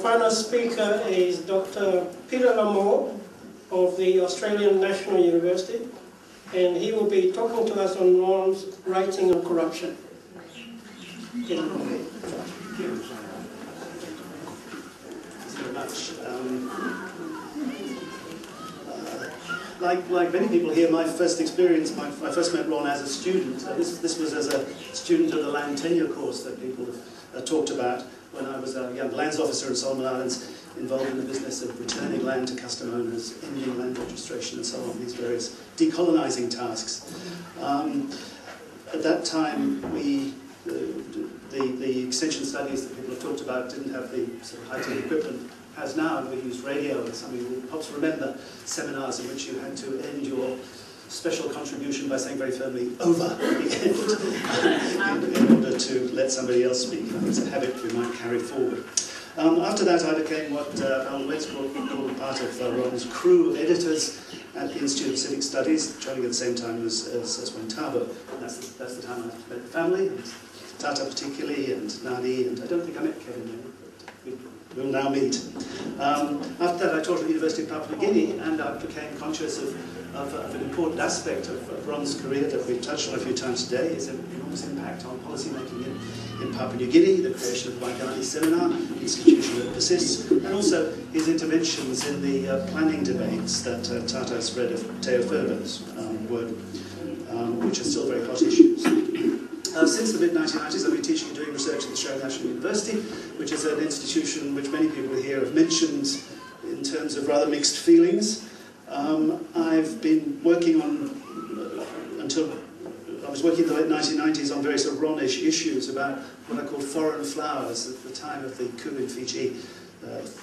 final speaker is Dr. Peter Larmour of the Australian National University, and he will be talking to us on Ron's writing on corruption. Thank you very much. Like many people here, my first experience, I first met Ron as a student. This was as a student of the land tenure course that people have talked about when I was a young lands officer in Solomon Islands, involved in the business of returning land to custom owners, ending land registration and so on, these various decolonising tasks. At that time, the extension studies that people have talked about didn't have the sort of high-tech equipment has now, and we used radio, and some of you will perhaps remember seminars in which you had to end your special contribution by saying very firmly, over, at the end, in order to let somebody else speak. It's a habit we might carry forward. After that, I became what Alan Wentz called part of Ron's crew of editors at the Institute of Civic Studies, training at the same time as Wentabo. That's the time I met the family, and Tata particularly, and Nani, and I don't think I met Kevin yet, but we'll now meet. After that, I taught at the University of Papua New Guinea, and I became conscious of an important aspect of Ron's career that we've touched on a few times today, his enormous impact on policymaking in Papua New Guinea, the creation of the Waigani Seminar, an institution that persists, and also his interventions in the planning debates that Tata spread of Teo Furbo's work, which are still very hot issues. Since the mid-1990s, I've been teaching and doing research at the Australian National University, which is an institution which many people here have mentioned in terms of rather mixed feelings. I've been working on, until I was working in the late 1990s on very sort of Ron-ish issues about what I call foreign flowers. At the time of the coup in Fiji,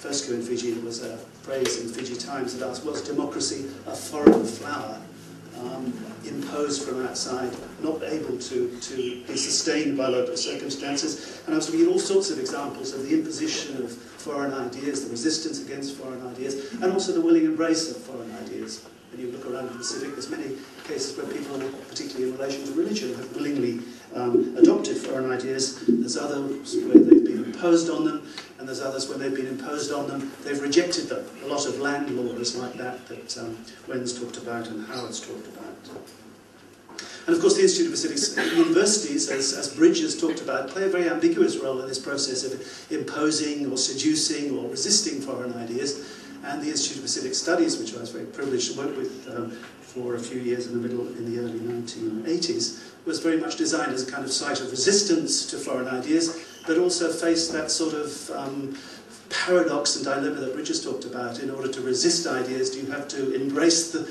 first coup in Fiji, there was a phrase in Fiji Times that asked, was democracy a foreign flower? Imposed from outside, not able to be sustained by local circumstances. And I was looking at all sorts of examples of the imposition of foreign ideas, the resistance against foreign ideas, and also the willing embrace of foreign ideas. When you look around the Pacific, there's many cases where people, particularly in relation to religion, have willingly adopted foreign ideas. There's others where they've been imposed on them, and there's others where they've been imposed on them, they've rejected them. A lot of land laws like that Wen's talked about and Howard's talked about. And of course the Institute of Pacific Universities, as Bridges talked about, play a very ambiguous role in this process of imposing or seducing or resisting foreign ideas. And the Institute of Pacific Studies, which I was very privileged to work with for a few years in the early 1980s, was very much designed as a kind of site of resistance to foreign ideas, but also faced that sort of paradox and dilemma that Bridges talked about. In order to resist ideas, do you have to embrace them?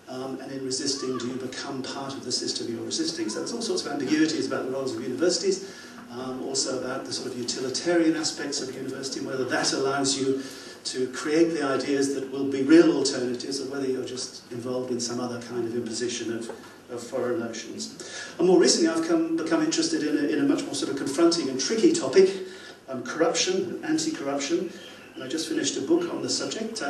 And in resisting, do you become part of the system you're resisting? So there's all sorts of ambiguities about the roles of universities, also about the sort of utilitarian aspects of university, and whether that allows you to create the ideas that will be real alternatives, or whether you're just involved in some other kind of imposition of foreign notions. And more recently, I've become interested in a much more sort of confronting and tricky topic, corruption, anti-corruption. And I just finished a book on the subject,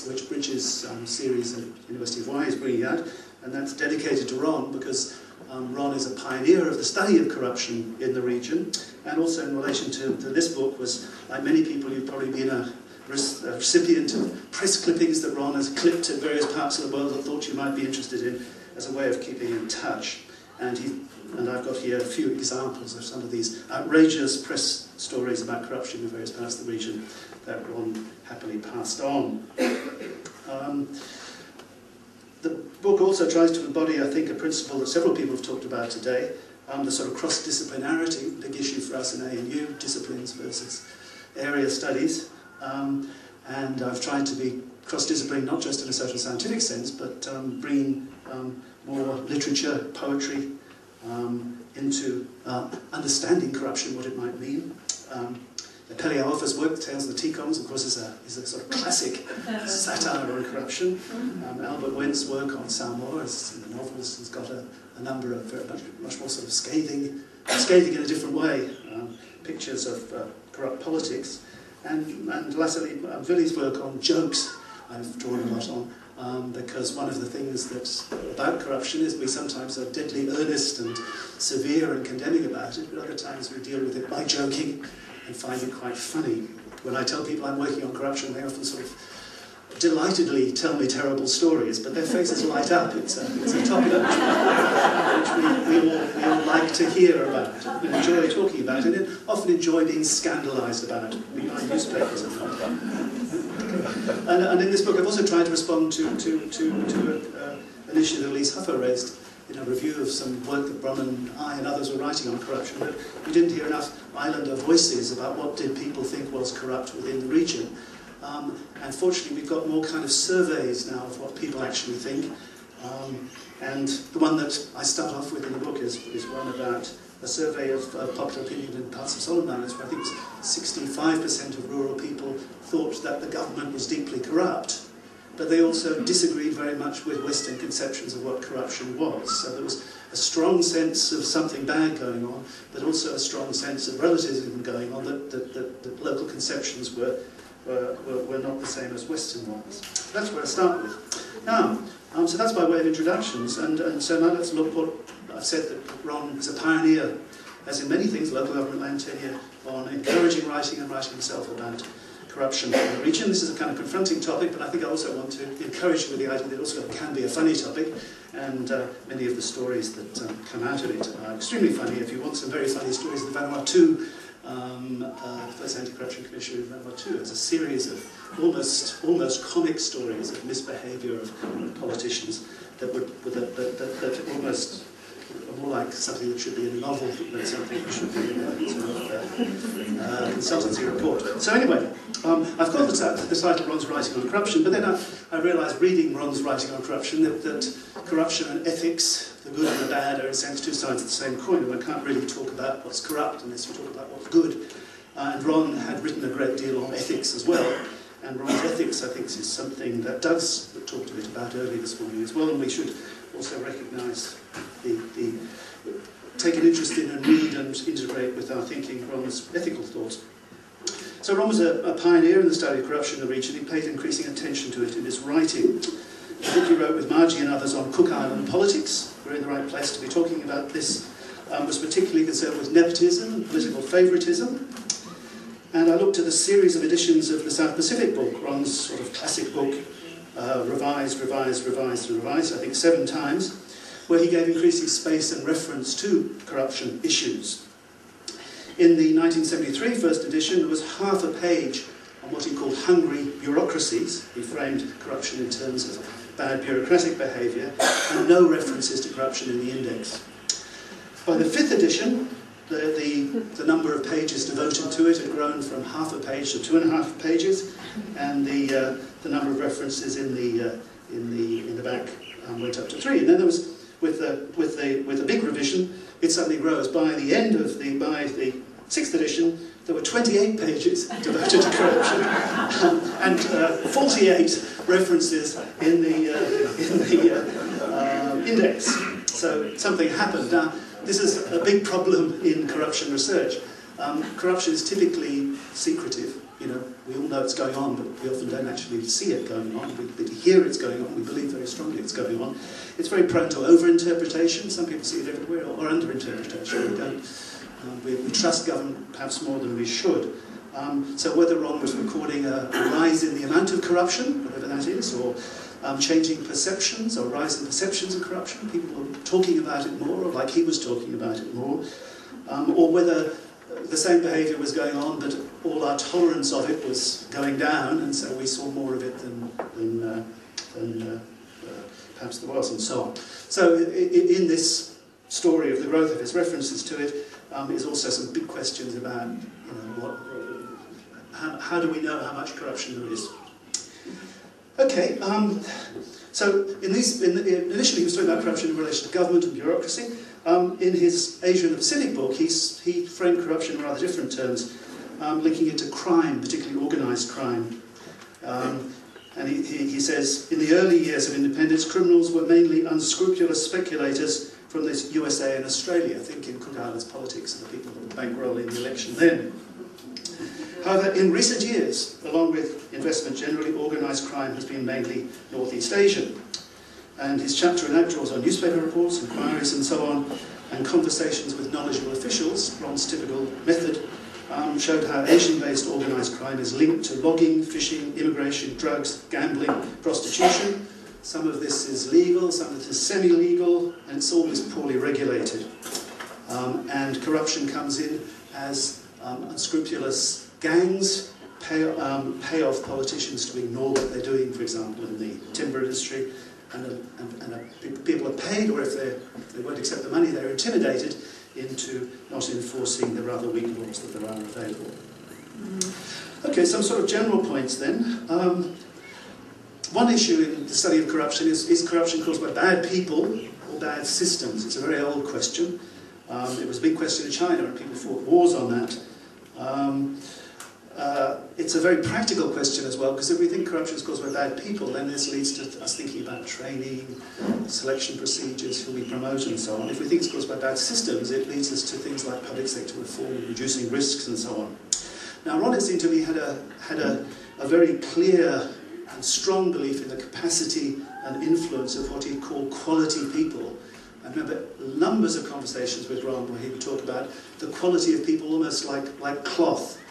which Bridges' series at University of Hawaii is bringing out, and that's dedicated to Ron, because Ron is a pioneer of the study of corruption in the region, and also in relation to this book was, like many people, you've probably been a recipient of press clippings that Ron has clipped at various parts of the world that thought you might be interested in as a way of keeping in touch. And I've got here a few examples of some of these outrageous press stories about corruption in various parts of the region that Ron happily passed on. The book also tries to embody, I think, a principle that several people have talked about today, the sort of cross-disciplinarity, big issue for us in ANU, disciplines versus area studies. And I've tried to be cross-discipline, not just in a social scientific sense, but bringing more literature, poetry, into understanding corruption, what it might mean. Peli Alpha's work, Tales of the Tecoms, of course, is a sort of classic satire on corruption. Albert Wendt's work on Samoa, in the novels, has got a number of much more sort of scathing in a different way, pictures of corrupt politics. And lastly, Vili's work on jokes, I've drawn a lot on, because one of the things that's about corruption is we sometimes are deadly earnest and severe and condemning about it, but other times we deal with it by joking and find it quite funny. When I tell people I'm working on corruption, they often sort of delightedly tell me terrible stories, but their faces light up. It's a topic which we all like to hear about, and enjoy talking about, and often enjoy being scandalised about behind newspapers and so on. And in this book I've also tried to respond to an issue that Elise Huffer raised in a review of some work that Bron and I and others were writing on corruption, that we didn't hear enough Islander voices about what did people think was corrupt within the region. And fortunately we've got more kind of surveys now of what people actually think. And the one that I start off with in the book is one about a survey of popular opinion in parts of Solomon Islands, where I think 65% of rural people thought that the government was deeply corrupt, but they also disagreed very much with Western conceptions of what corruption was. So there was a strong sense of something bad going on, but also a strong sense of relativism going on, that local conceptions were not the same as Western ones. That's where I start with. Now, so that's by way of introductions, and so now let's look what I've said, that Ron was a pioneer, as in many things, local government land tenure, on encouraging writing and writing himself about corruption in the region. This is a kind of confronting topic, but I think I also want to encourage you with the idea that it also can be a funny topic, and many of the stories that come out of it are extremely funny. If you want some very funny stories of the Vanuatu, the first Anti-Corruption Commissioner of Vanuatu, has a series of almost comic stories of misbehaviour of politicians that almost are more like something that should be in a novel than something that should be in a sort of consultancy report. So anyway, I've called the title Ron's Writing on Corruption, but then I realised reading Ron's writing on corruption that corruption and ethics, the good and the bad, are in a sense two sides of the same coin, and one can't really talk about what's corrupt unless we talk about what's good. And Ron had written a great deal on ethics as well, and Ron's ethics, I think, is something that Doug's talked a bit about earlier this morning as well, and we should also recognise take an interest in and read and integrate with our thinking Ron's ethical thoughts. So Ron was a pioneer in the study of corruption in the region. He paid increasing attention to it in his writing. The book he wrote with Margie and others on Cook Island politics, we're in the right place to be talking about this, was particularly concerned with nepotism and political favouritism. And I looked at a series of editions of the South Pacific book, Ron's sort of classic book, revised, I think 7 times, where he gave increasing space and reference to corruption issues. In the 1973 first edition, there was half a page on what he called hungry bureaucracies. He framed corruption in terms of bad bureaucratic behaviour, and no references to corruption in the index. By the 5th edition, the number of pages devoted to it had grown from half a page to 2.5 pages, and the number of references in the back went up to 3. And then there was, with the big revision, it suddenly rose. By the 6th edition, there were 28 pages devoted to corruption, and 48 references in the index. So something happened. Now, this is a big problem in corruption research. Corruption is typically secretive. You know, we all know it's going on, but we often don't actually see it going on. We hear it's going on. We believe very strongly it's going on. It's very prone to over-interpretation. Some people see it everywhere, or under-interpretation. We don't. We trust government perhaps more than we should. So whether Ron was recording a rise in the amount of corruption, whatever that is, or changing perceptions, or rise in perceptions of corruption, people were talking about it more, or like he was talking about it more, or whether the same behaviour was going on, but all our tolerance of it was going down, and so we saw more of it than perhaps there was, and so on. So in this story of the growth of his references to it, is also some big questions about, you know, how do we know how much corruption there is? Okay, so initially he was talking about corruption in relation to government and bureaucracy. In his Asia and the Pacific book, he framed corruption in rather different terms, linking it to crime, particularly organised crime. And he says, in the early years of independence, criminals were mainly unscrupulous speculators from the USA and Australia. Think in Cook Islands politics and the people who were bankrolling the election then. However, in recent years, along with investment generally, organised crime has been mainly Northeast Asian. And his chapter in that draws on newspaper reports, inquiries and so on, and conversations with knowledgeable officials, Ron's typical method showed how Asian-based organised crime is linked to logging, fishing, immigration, drugs, gambling, prostitution. Some of this is legal, some of it is semi-legal, and it's always poorly regulated. And corruption comes in as unscrupulous gangs pay off politicians to ignore what they're doing, for example, in the timber industry, and people are paid, or if they won't accept the money, they're intimidated into not enforcing the rather weak laws that there are available. Okay, some sort of general points then. One issue in the study of corruption is corruption caused by bad people or bad systems? It's a very old question. It was a big question in China, and people fought wars on that. It's a very practical question as well, because if we think corruption is caused by bad people, then this leads to us thinking about training, selection procedures, who we promote and so on. If we think it's caused by bad systems, it leads us to things like public sector reform, reducing risks and so on. Now, Ronitz, to me, had a very clear and strong belief in the capacity and influence of what he called quality people. I remember numbers of conversations with Ron where he would talk about the quality of people almost like cloth.